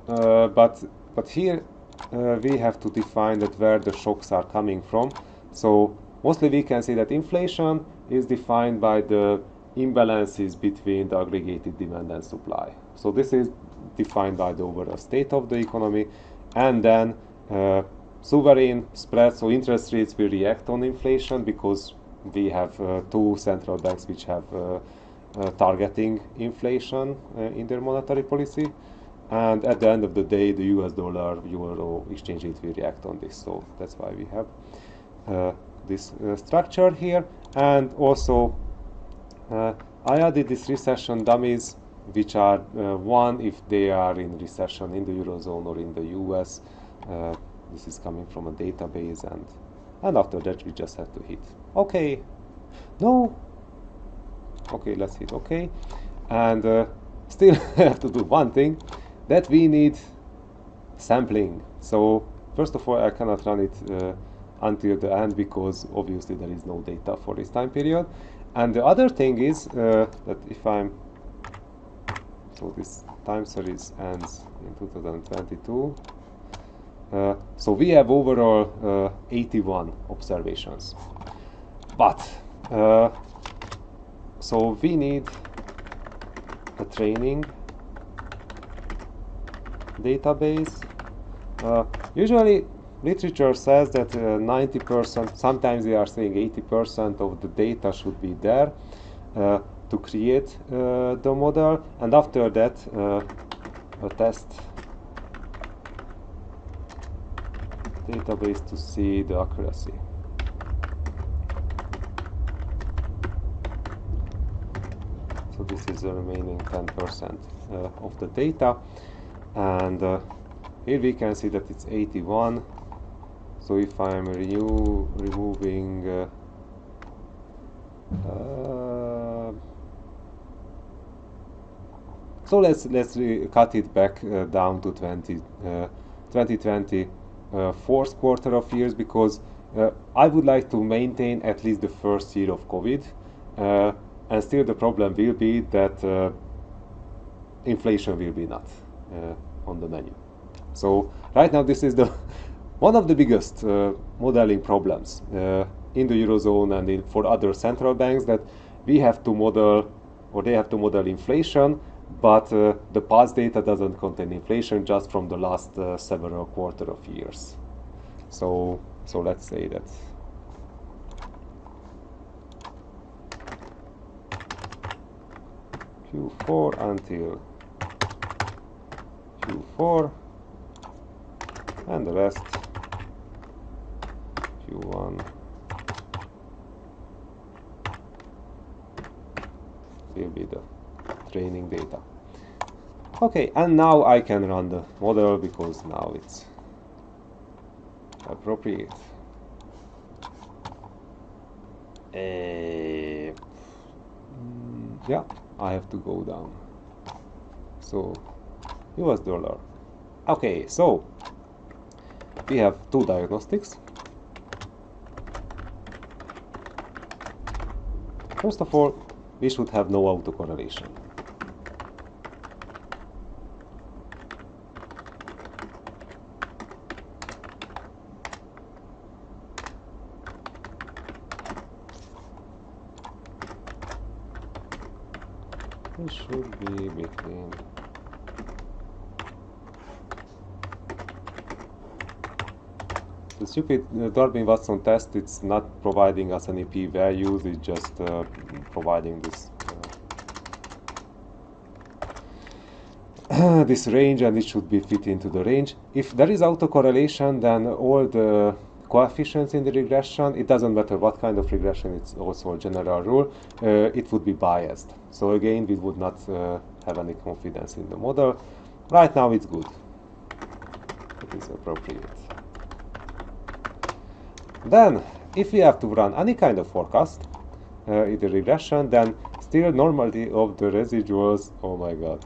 But here we have to define that where the shocks are coming from. So mostly we can say that inflation is defined by the imbalances between the aggregated demand and supply. So this is defined by the overall state of the economy, and then sovereign spreads, so interest rates will react on inflation because we have two central banks which have targeting inflation in their monetary policy. And at the end of the day, the US dollar euro exchange rate will react on this. So that's why we have this structure here. And also, I added these recession dummies, which are one if they are in recession in the Eurozone or in the US. This is coming from a database, and after that we just have to hit OK. No. OK, let's hit OK. And still have to do one thing, that we need sampling. So first of all, I cannot run it until the end because obviously there is no data for this time period. And the other thing is that if so this time series ends in 2022. So we have overall 81 observations. But so we need a training database. Usually literature says that 90%, sometimes they are saying 80% of the data should be there to create the model, and after that a test database to see the accuracy. So this is the remaining 10% of the data, and here we can see that it's 81. So if I'm removing so let's cut it back down to 2020 fourth quarter of years, because I would like to maintain at least the first year of COVID, and still the problem will be that inflation will be not on the menu. So right now this is the one of the biggest modeling problems in the Eurozone and for other central banks, that we have to model, or they have to model inflation, but the past data doesn't contain inflation, just from the last several quarter of years. So let's say that Q4 until Q4, and the rest Q1 will be the training data. Okay, and now I can run the model because now it's appropriate. Yeah, I have to go down. So US dollar. Okay, so we have two diagnostics. First of all, we should have no autocorrelation. It should be between the stupid Darwin-Watson test. It's not providing us any p-values, it's just providing this this range, and it should be fit into the range. If there is autocorrelation, then all the coefficients in the regression, it doesn't matter what kind of regression, it's also a general rule, it would be biased. So again, we would not have any confidence in the model. Right now it's good. It is appropriate. Then, if we have to run any kind of forecast in the regression, then still normality of the residuals, oh my god,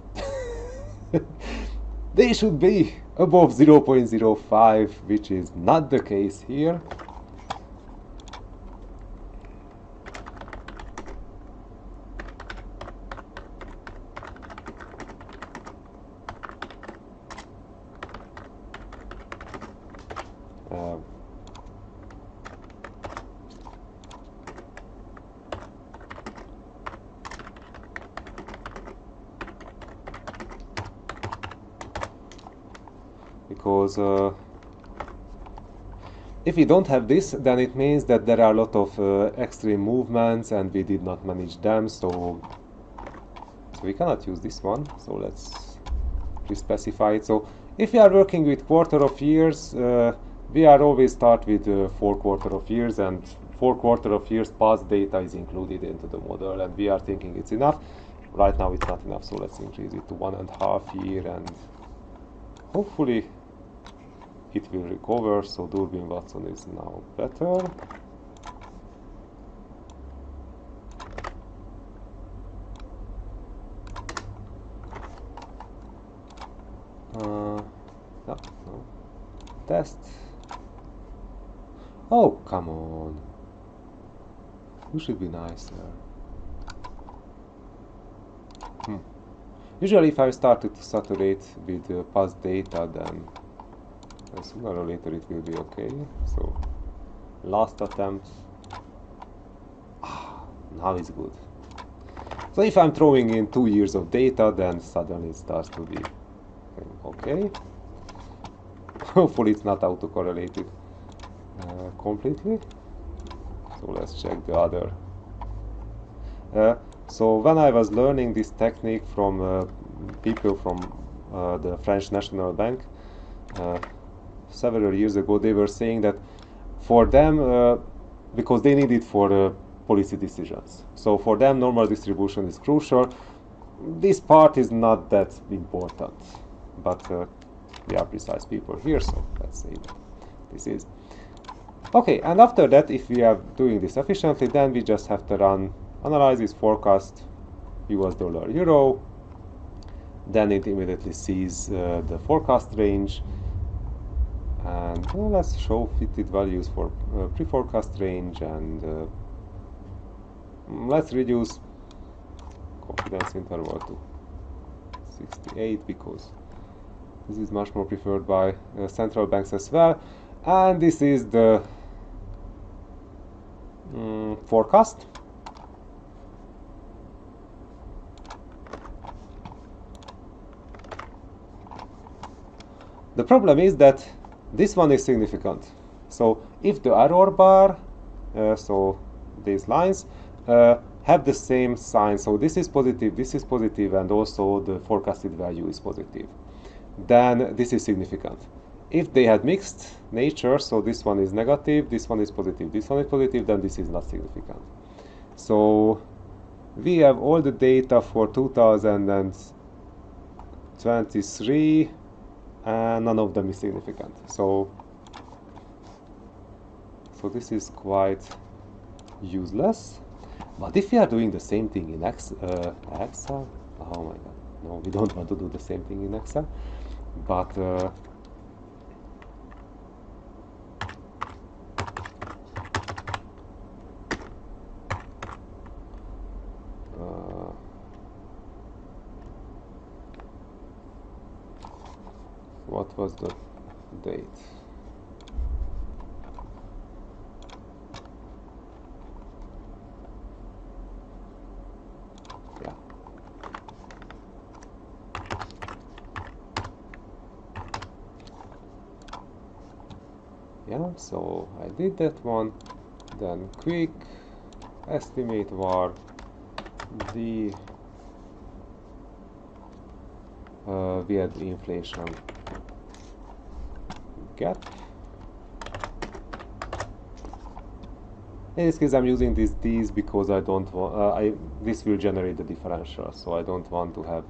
they should be above 0.05, which is not the case here. Because if we don't have this, then it means that there are a lot of extreme movements and we did not manage them, so we cannot use this one. So let's pre-specify it. So if we are working with quarter of years, we are always start with 4 quarter of years, and 4 quarter of years past data is included into the model, and we are thinking it's enough. Right now it's not enough, so let's increase it to 1.5 year, and hopefully it will recover. So Durbin Watson is now better. No. Test. Oh, come on. You should be nicer. Usually if I started to saturate with past data, then sooner or later it will be okay. So last attempt. Now it's good. So if I'm throwing in 2 years of data, then suddenly it starts to be okay. Hopefully it's not autocorrelated completely. So let's check the other. So when I was learning this technique from people from the French National Bank several years ago, they were saying that for them, because they need it for policy decisions, so for them normal distribution is crucial. This part is not that important, but we are precise people here, so let's say that this is okay. And after that, if we are doing this efficiently, then we just have to run analysis, forecast, US dollar, euro. Then it immediately sees the forecast range. And let's show fitted values for pre-forecast range, and let's reduce confidence interval to 68, because this is much more preferred by central banks as well. And this is the forecast. The problem is that this one is significant. So if the error bar, so these lines, have the same sign, so this is positive, and also the forecasted value is positive, then this is significant. If they had mixed nature, so this one is negative, this one is positive, this one is positive, then this is not significant. So we have all the data for 2023, and none of them is significant. So this is quite useless. But if we are doing the same thing in Excel, oh my god, no, we don't want to do the same thing in Excel. But what was the date? Yeah. Yeah, so I did that one. Then quick estimate var the we had inflation gap, In this case, I'm using these because I don't want. This will generate the differential, so I don't want to have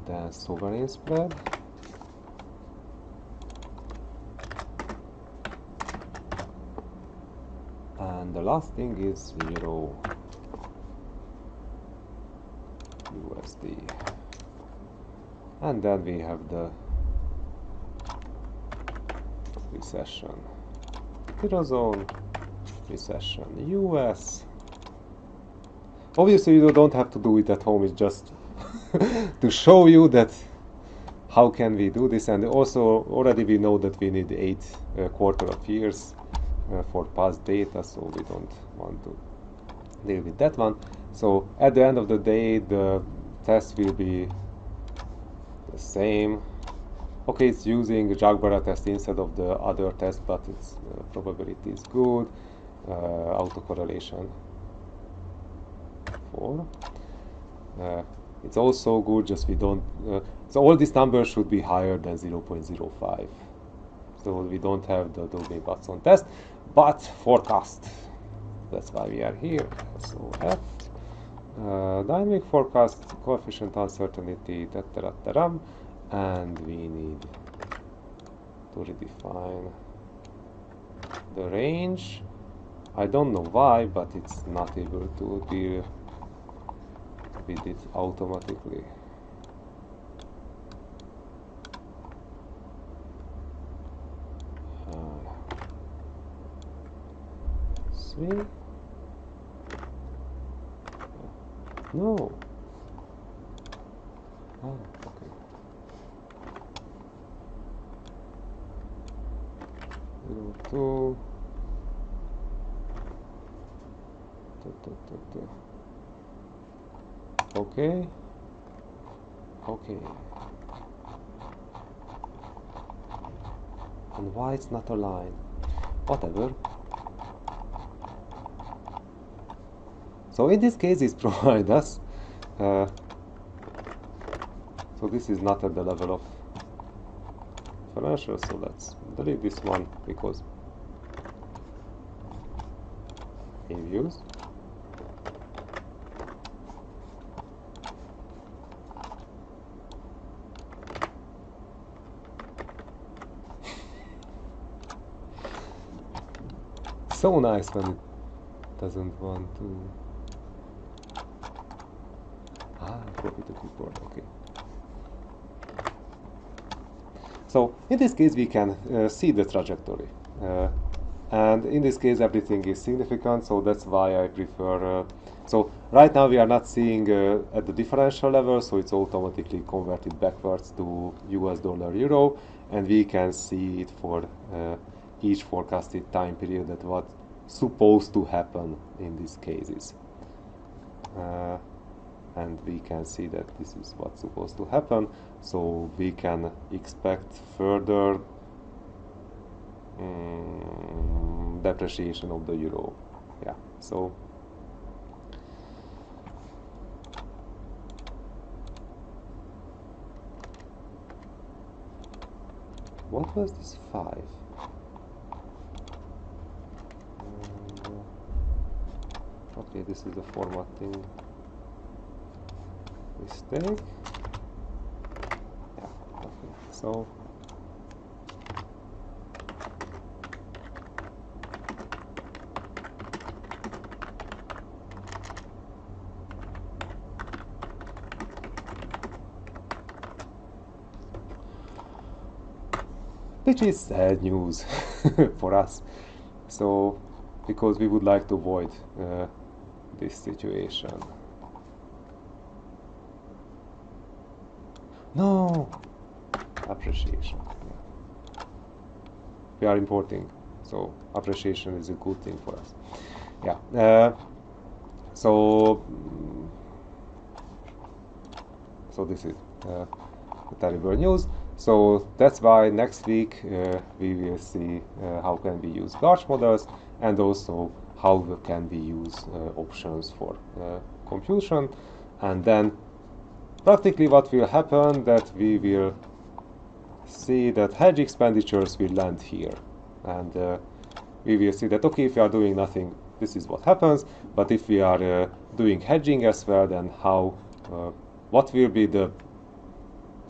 the sovereign spread. And the last thing is Euro USD, and then we have the recession. Eurozone, recession, US. Obviously you don't have to do it at home, it's just to show you that how can we do this. And also already we know that we need 8 quarter of years for past data, so we don't want to deal with that one. So at the end of the day the test will be the same. Okay, it's using Jagbara test instead of the other test, but its probability is good. Autocorrelation 4. It's also good, just we don't. So all these numbers should be higher than 0.05. So we don't have the Dogme-Watson test, but forecast. That's why we are here. So F. Dynamic forecast, coefficient uncertainty, etc. And we need to redefine the range. I don't know why, but it's not able to deal with it automatically. Three? No. Oh, okay. 0, 2. Okay. Okay. And why it's not aligned? Whatever. So in this case, it provides us. So this is not at the level of financial. So let's delete this one because we've used. So nice when it doesn't want to. Profit report. Okay. So in this case, we can see the trajectory, and in this case, everything is significant. So that's why I prefer. So right now we are not seeing at the differential level, so it's automatically converted backwards to US dollar euro, and we can see it for each forecasted time period that what's supposed to happen in these cases. And we can see that this is what's supposed to happen, so we can expect further depreciation of the euro. Yeah, so what was this 5? Okay, this is the formatting mistake. Yeah, okay, so which is sad news for us, so because we would like to avoid this situation. No! Appreciation. Yeah. We are importing, so appreciation is a good thing for us. Yeah. So this is the terrible news. So that's why next week we will see how can we use GARCH models, and also how can we use options for computation, and then practically what will happen that we will see that hedge expenditures will land here, and we will see that, okay, if we are doing nothing, this is what happens, but if we are doing hedging as well, then what will be the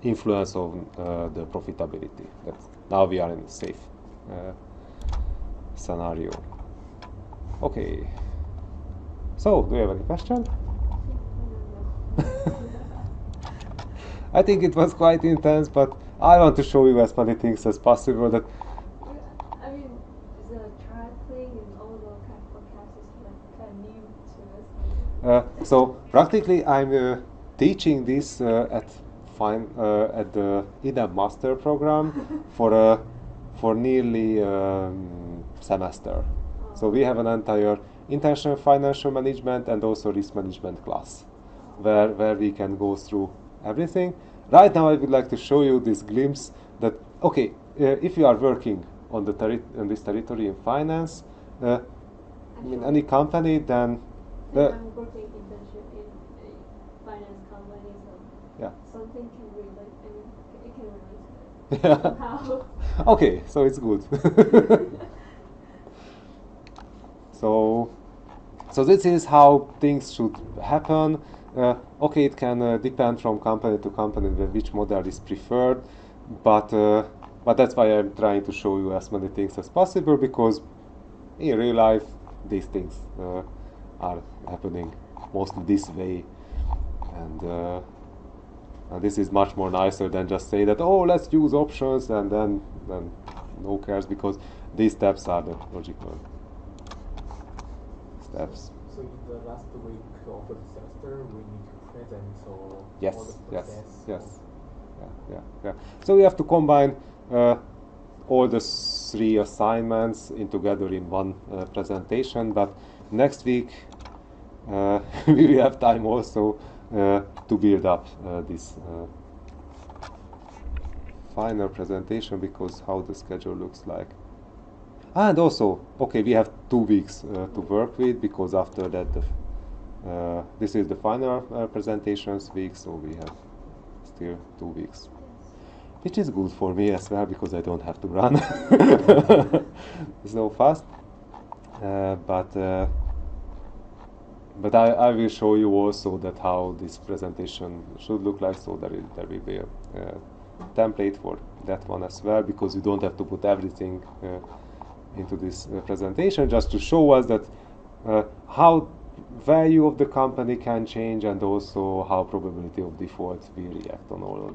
influence on the profitability? Now we are in a safe scenario. Okay. So, do you have any question? I think it was quite intense, but I want to show you as many things as possible. That I mean, the track thing and all the kind of podcasts is like kind of new to us. so practically, I'm teaching this at the IDEM master program for nearly semester. So we have an entire international financial management and also risk management class, where we can go through everything. Right now, I would like to show you this glimpse that, okay, if you are working on this territory in finance, in any company, then I'm working internship in a finance company, so yeah. something can relate. I mean, it can relate to it somehow. Okay, so it's good. So this is how things should happen. Okay, it can depend from company to company which model is preferred, but that's why I'm trying to show you as many things as possible, because in real life these things are happening mostly this way, and this is much more nicer than just say that, oh, let's use options and then no cares, because these steps are the logical steps. So in the last week of the semester, we need to present all the process. Yes. Yeah. So we have to combine all the 3 assignments together in one presentation. But next week we will have time also to build up this final presentation, because how the schedule looks like. And also, okay, we have 2 weeks to work with, because after that, this is the final presentations week, so we have still 2 weeks, which is good for me as well, because I don't have to run so fast. But I will show you also that how this presentation should look like. So there will be a template for that one as well, because you don't have to put everything into this presentation, just to show us that how value of the company can change, and also how probability of default will react on all of